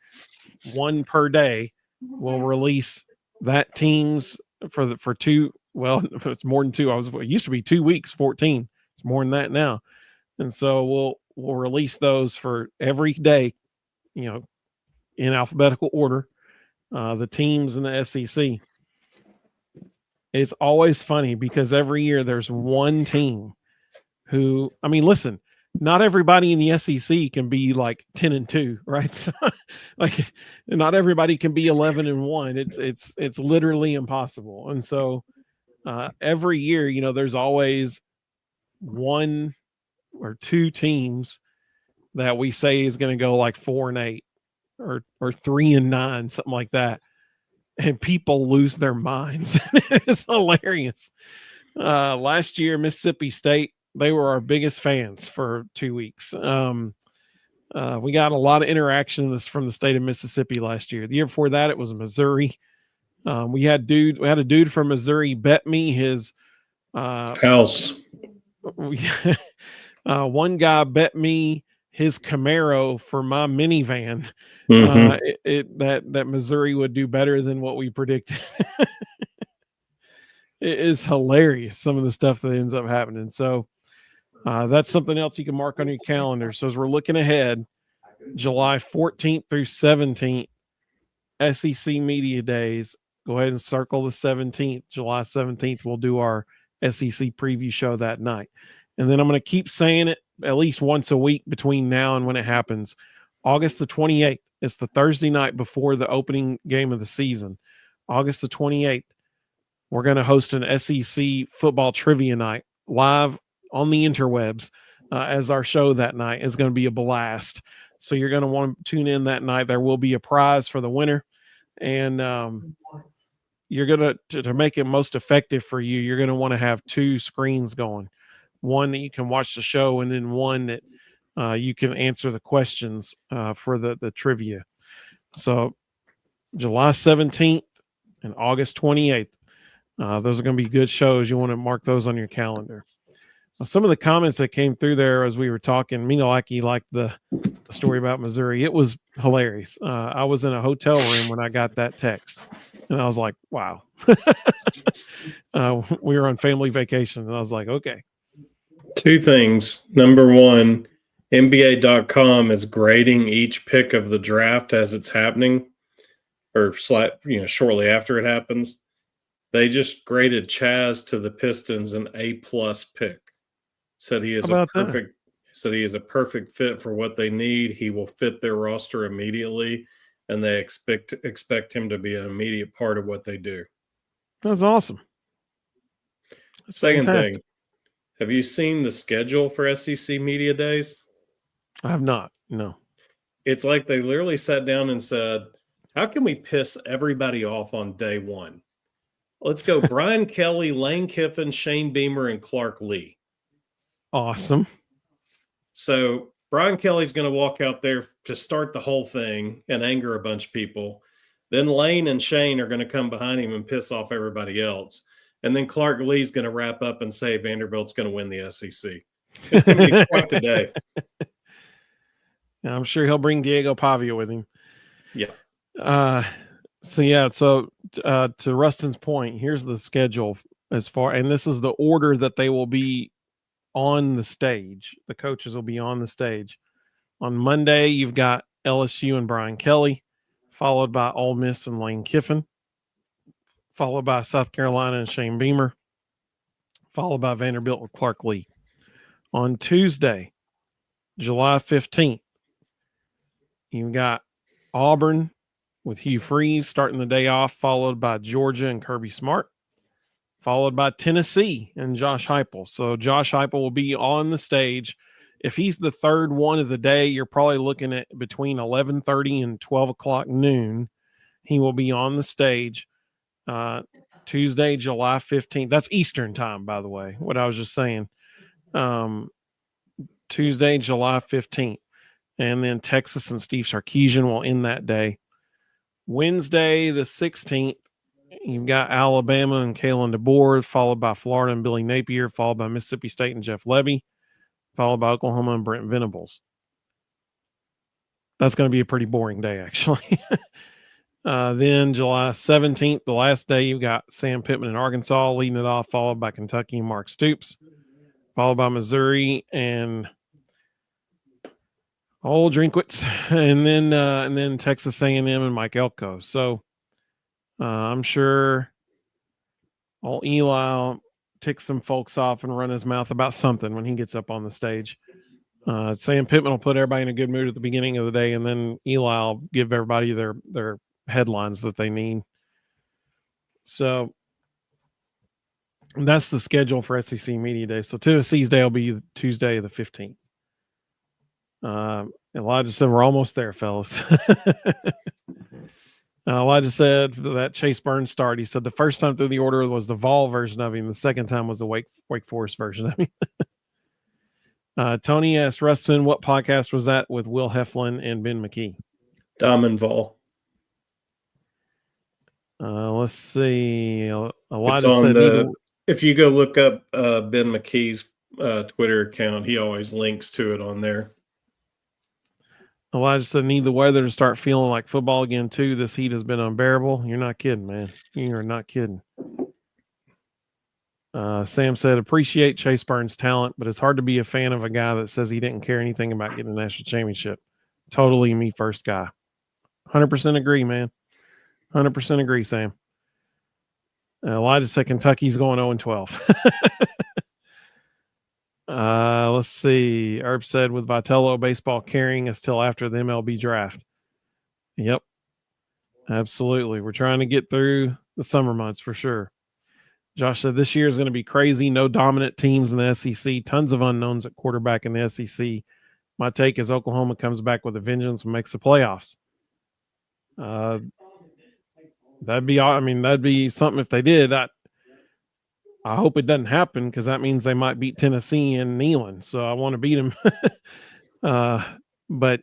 one per day will release that teams for two. Well, it's more than two. It used to be 2 weeks, 14. It's more than that now. And so we'll release those for every day, in alphabetical order, the teams in the SEC. It's always funny because every year there's one team who, listen, not everybody in the SEC can be like 10-2, right? So, like, not everybody can be 11-1. It's literally impossible. And so every year, there's always one or two teams that we say is going to go like 4-8 or 3-9, something like that. And people lose their minds. It's hilarious. Last year, Mississippi State, they were our biggest fans for 2 weeks. We got a lot of interaction from the state of Mississippi last year. The year before that, it was Missouri. We had a dude from Missouri bet me his house. One guy bet me his Camaro for my minivan. That Missouri would do better than what we predicted. It is hilarious, some of the stuff that ends up happening. So that's something else you can mark on your calendar. So as we're looking ahead, July 14th through 17th, SEC Media Days. Go ahead and circle the 17th. July 17th, we'll do our SEC preview show that night. And then I'm going to keep saying it at least once a week between now and when it happens. August the 28th. It's the Thursday night before the opening game of the season. August the 28th. We're going to host an SEC football trivia night live on the interwebs as our show that night. Is going to be a blast. So you're going to want to tune in that night. There will be a prize for the winner. And you're going to make it most effective for you, you're going to want to have two screens going. One that you can watch the show, and then one that you can answer the questions for the trivia. So July 17th and August 28th. Those are going to be good shows. You want to mark those on your calendar. Some of the comments that came through there as we were talking, Mingalaki liked the story about Missouri. It was hilarious. I was in a hotel room when I got that text, and I was like, wow. We were on family vacation, and I was like, okay. Two things. Number one, NBA.com is grading each pick of the draft as it's happening, or shortly after it happens. They just graded Chaz to the Pistons an A+ pick. Said he is a perfect fit for what they need. He will fit their roster immediately, and they expect him to be an immediate part of what they do. That's awesome. Second thing, have you seen the schedule for SEC Media Days? I have not. No. It's like they literally sat down and said, how can we piss everybody off on day one? Let's go Brian Kelly, Lane Kiffin, Shane Beamer, and Clark Lee. Awesome. So Brian Kelly's going to walk out there to start the whole thing and anger a bunch of people. Then Lane and Shane are going to come behind him and piss off everybody else. And then Clark Lee's going to wrap up and say Vanderbilt's going to win the SEC. It's going to be quite the day. I'm sure he'll bring Diego Pavia with him. Yeah. So to Rustin's point, here's the schedule and this is the order that they will be on the stage. The coaches will be on the stage. On Monday, you've got LSU and Brian Kelly, followed by Ole Miss and Lane Kiffin, followed by South Carolina and Shane Beamer, followed by Vanderbilt with Clark Lee. On Tuesday, July 15th, you've got Auburn with Hugh Freeze starting the day off, followed by Georgia and Kirby Smart, followed by Tennessee and Josh Heupel. So Josh Heupel will be on the stage. If he's the third one of the day, you're probably looking at between 11:30 and 12 o'clock noon. He will be on the stage Tuesday, July 15th. That's Eastern time, by the way, what I was just saying. Tuesday, July 15th. And then Texas and Steve Sarkisian will end that day. Wednesday, the 16th, you've got Alabama and Kalen DeBoer, followed by Florida and Billy Napier, followed by Mississippi State and Jeff Lebby, followed by Oklahoma and Brent Venables. That's going to be a pretty boring day, actually. Then July 17th, the last day, you've got Sam Pittman in Arkansas leading it off, followed by Kentucky and Mark Stoops, followed by Missouri and old Drinkwitz, and then Texas A&M and Mike Elko. So I'm sure old Eli will tick some folks off and run his mouth about something when he gets up on the stage. Sam Pittman will put everybody in a good mood at the beginning of the day, and then Eli will give everybody their headlines that they need. So that's the schedule for SEC Media Day. So Tennessee's Day will be Tuesday the 15th. Elijah said we're almost there, fellas. Elijah said that Chase Burns start. He said the first time through the order was the Vol version of him. The second time was the Wake Forest version of him. Tony asked Ruston, what podcast was that with Will Heflin and Ben McKee? Diamond Vol. Let's see. Elijah said if you go look up Ben McKee's Twitter account, he always links to it on there. Elijah said, need the weather to start feeling like football again, too. This heat has been unbearable. You're not kidding, man. You're not kidding. Sam said, appreciate Chase Burns' talent, but it's hard to be a fan of a guy that says he didn't care anything about getting a national championship. Totally me first guy. 100% agree, man. 100% agree, Sam. Elijah said Kentucky's going 0-12. Let's see. Herb said with Vitello baseball carrying us till after the MLB draft. Yep. Absolutely. We're trying to get through the summer months for sure. Josh said this year is going to be crazy. No dominant teams in the SEC. Tons of unknowns at quarterback in the SEC. My take is Oklahoma comes back with a vengeance and makes the playoffs. That'd be something if they did. I hope it doesn't happen because that means they might beat Tennessee and Neyland. So I want to beat them. But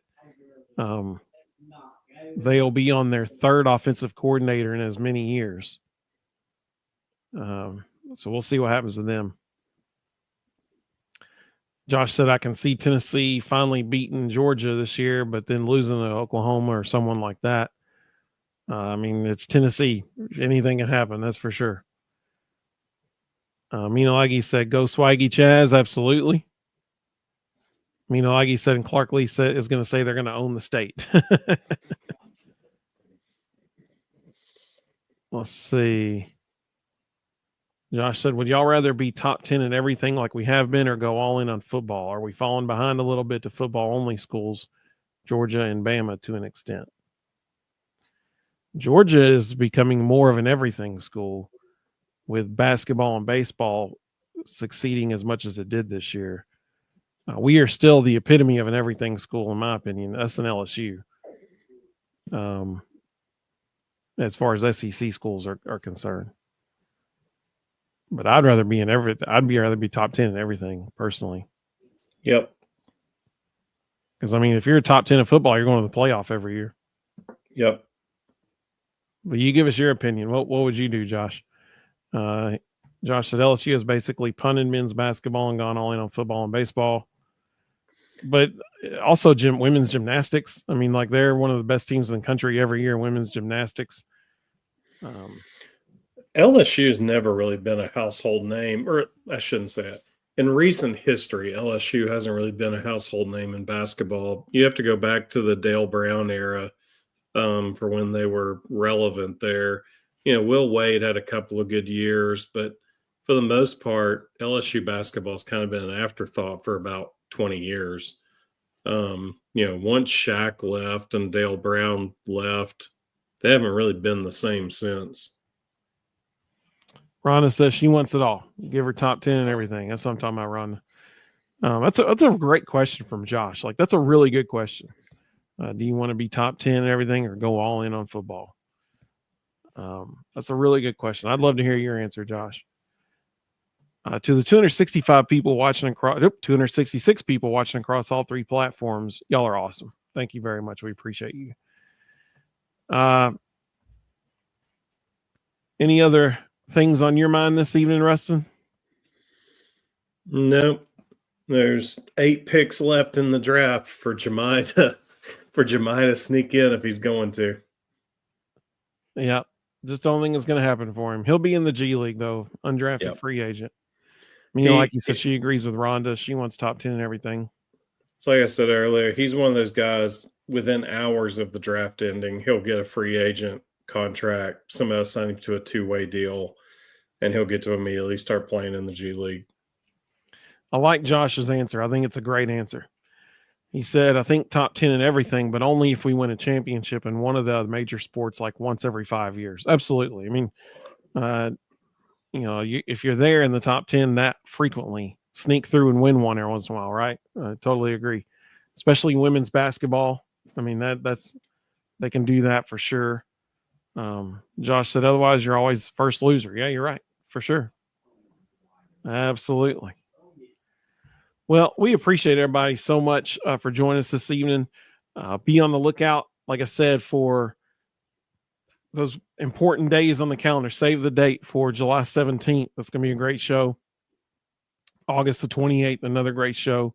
they'll be on their third offensive coordinator in as many years. So we'll see what happens with them. Josh said, I can see Tennessee finally beating Georgia this year, but then losing to Oklahoma or someone like that. It's Tennessee. Anything can happen, that's for sure. Mina Laggy said, go Swaggy Chaz. Absolutely. Mina Laggy said, and Clark Lee is going to say they're going to own the state. Let's see. Josh said, would y'all rather be top 10 in everything like we have been or go all in on football? Are we falling behind a little bit to football-only schools, Georgia and Bama, to an extent? Georgia is becoming more of an everything school with basketball and baseball succeeding as much as it did this year. We are still the epitome of an everything school, in my opinion, us and LSU. As far as SEC schools are concerned. But I'd rather be rather be top 10 in everything, personally. Yep. Because, if you're a top 10 in football, you're going to the playoff every year. Yep. But you give us your opinion. What would you do, Josh? Josh said LSU has basically punted men's basketball and gone all in on football and baseball. But also women's gymnastics. They're one of the best teams in the country every year, women's gymnastics. LSU has never really been a household name, or I shouldn't say it. In recent history, LSU hasn't really been a household name in basketball. You have to go back to the Dale Brown era for when they were relevant there. Will Wade had a couple of good years, but for the most part, LSU basketball has kind of been an afterthought for about 20 years. Once Shaq left and Dale Brown left, they haven't really been the same since. Rhonda says she wants it all. Give her top 10 and everything. That's what I'm talking about, Rhonda. That's a great question from Josh. That's a really good question. Do you want to be top 10 and everything or go all in on football? That's a really good question. I'd love to hear your answer, Josh. To the 265 people watching across, 266 people watching across all three platforms, y'all are awesome. Thank you very much. We appreciate you. Any other things on your mind this evening, Ruston? Nope. There's 8 picks left in the draft for Jemiah to sneak in if he's going to. Yeah, just don't think it's going to happen for him. He'll be in the G League though, undrafted Yep. free agent. Like you said, she agrees with Rhonda. She wants top 10 and everything. It's like I said earlier, he's one of those guys within hours of the draft ending, he'll get a free agent contract. Somebody will sign him to a 2-way deal, and he'll get to immediately start playing in the G League. I like Josh's answer. I think it's a great answer. He said, I think top 10 in everything, but only if we win a championship in one of the major sports like once every 5 years. Absolutely. I mean, if you're there in the top 10 that frequently, sneak through and win one every once in a while, right? Totally agree. Especially women's basketball. I mean, that's they can do that for sure. Josh said, otherwise you're always first loser. Yeah, you're right. For sure. Absolutely. Well, we appreciate everybody so much for joining us this evening. Be on the lookout, like I said, for those important days on the calendar. Save the date for July 17th. That's going to be a great show. August the 28th, another great show.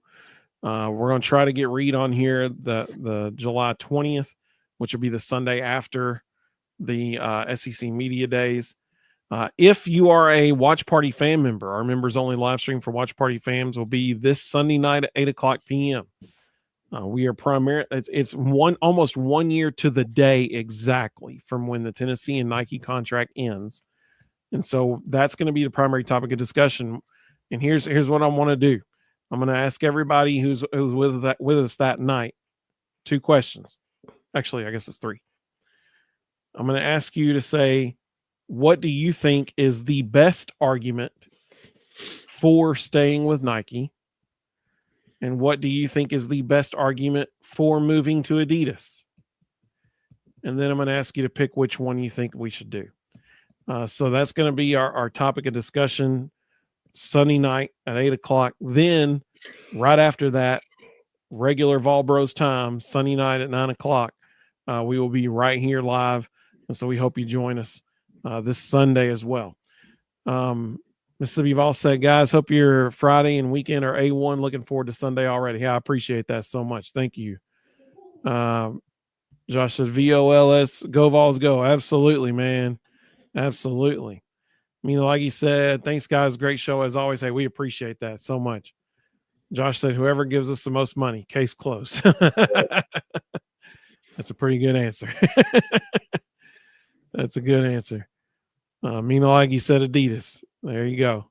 We're going to try to get Reed on here the July 20th, which will be the Sunday after the SEC Media Days. If you are a Watch Party fan member, our members only live stream for Watch Party fans will be this Sunday night at 8:00 p.m. We are it's almost 1 year to the day exactly from when the Tennessee and Nike contract ends. And so that's going to be the primary topic of discussion. And here's what I want to do. I'm going to ask everybody who's with us that night 2 questions. Actually, I guess it's 3. I'm going to ask you to say, what do you think is the best argument for staying with Nike? And what do you think is the best argument for moving to Adidas? And then I'm going to ask you to pick which one you think we should do. So that's going to be our topic of discussion Sunday night at 8:00. Then right after that, regular Vol Bros time, Sunday night at 9:00, we will be right here live. And so we hope you join us this Sunday as well. Mississippi Vol said, guys, hope your Friday and weekend are A1. Looking forward to Sunday already. Yeah, I appreciate that so much. Thank you. Josh said, VOLS, go Vols, go. Absolutely, man. Absolutely. Like he said, thanks, guys. Great show as always. Hey, we appreciate that so much. Josh said, whoever gives us the most money, case closed. That's a pretty good answer. That's a good answer. Like he said, Adidas. There you go.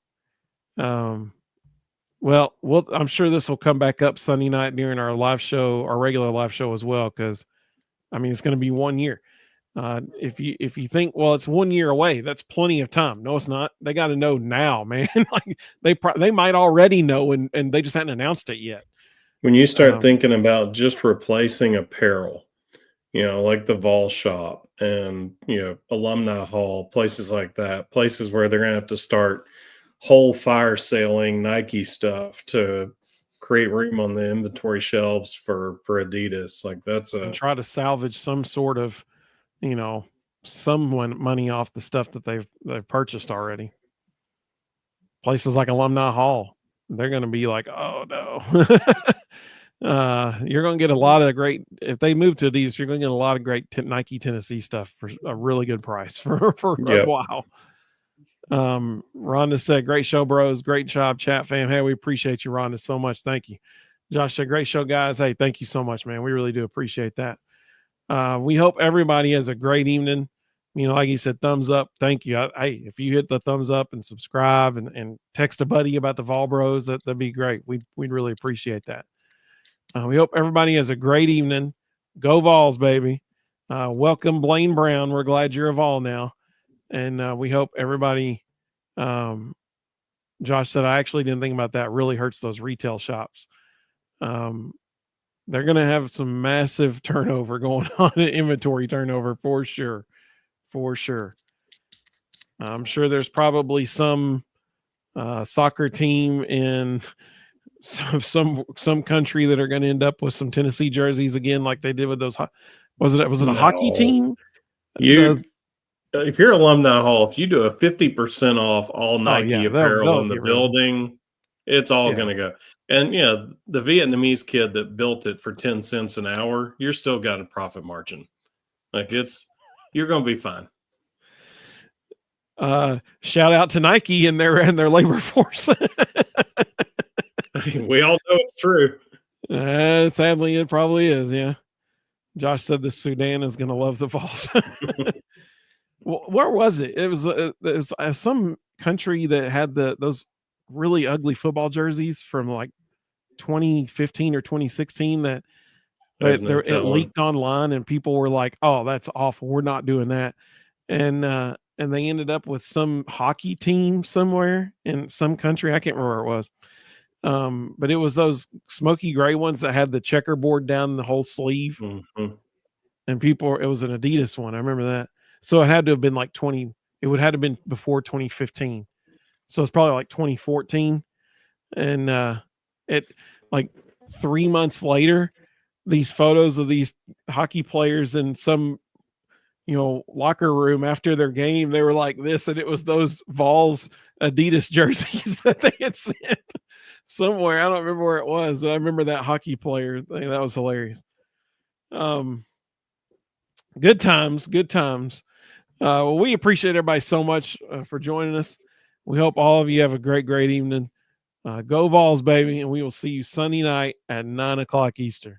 Well, I'm sure this will come back up Sunday night during our live show, our regular live show as well, because it's going to be 1 year. If you think, well, it's 1 year away, that's plenty of time. No, it's not. They got to know now, man. Like they might already know, and they just hadn't announced it yet. When you start thinking about just replacing apparel, like the Vol Shop and, Alumni Hall, places like that, places where they're going to have to start whole fire sailing Nike stuff to create room on the inventory shelves for Adidas. Like and try to salvage some sort of, some money off the stuff that they've purchased already. Places like Alumni Hall, they're going to be like, oh no. You're going to get a lot of great, if they move to these, you're going to get a lot of great Nike Tennessee stuff for a really good price for a while. Rhonda said, great show, bros. Great job, chat fam. Hey, we appreciate you, Rhonda, so much. Thank you. Josh said, great show, guys. Hey, thank you so much, man. We really do appreciate that. We hope everybody has a great evening. Like he said, thumbs up. Thank you. Hey, if you hit the thumbs up and subscribe and text a buddy about the Vol Bros, that'd be great. We'd really appreciate that. We hope everybody has a great evening. Go Vols, baby. Welcome, Blaine Brown. We're glad you're a Vol now. And we hope everybody, Josh said, I actually didn't think about that. Really hurts those retail shops. They're going to have some massive turnover going on, inventory turnover for sure. For sure. I'm sure there's probably some soccer team in some country that are going to end up with some Tennessee jerseys again, like they did with those. Was it a hockey team? If you're Alumni Hall, if you do a 50% off all Nike apparel in the building, It's all Yeah. going to go. And the Vietnamese kid that built it for 10 cents an hour, you're still got a profit margin. Like you're going to be fine. Shout out to Nike and their labor force. We all know it's true. Sadly, it probably is. Yeah. Josh said the Sudan is going to love the Vols. Where was it? It was some country that had those really ugly football jerseys from like 2015 or 2016 that it leaked online, and people were like, "Oh, that's awful. We're not doing that." And they ended up with some hockey team somewhere in some country. I can't remember where it was. But it was those smoky gray ones that had the checkerboard down the whole sleeve. Mm-hmm. And it was an Adidas one. I remember that. So it had to have been like it would have been before 2015. So it's probably like 2014. And it like 3 months later, these photos of these hockey players in some locker room after their game, they were like this, and it was those Vols Adidas jerseys that they had sent somewhere. I don't remember where it was, but I remember that hockey player thing. That was hilarious. Good times. Well, we appreciate everybody so much for joining us. We hope all of you have a great evening. Go Vols, baby, and we will see you Sunday night at 9:00 Eastern.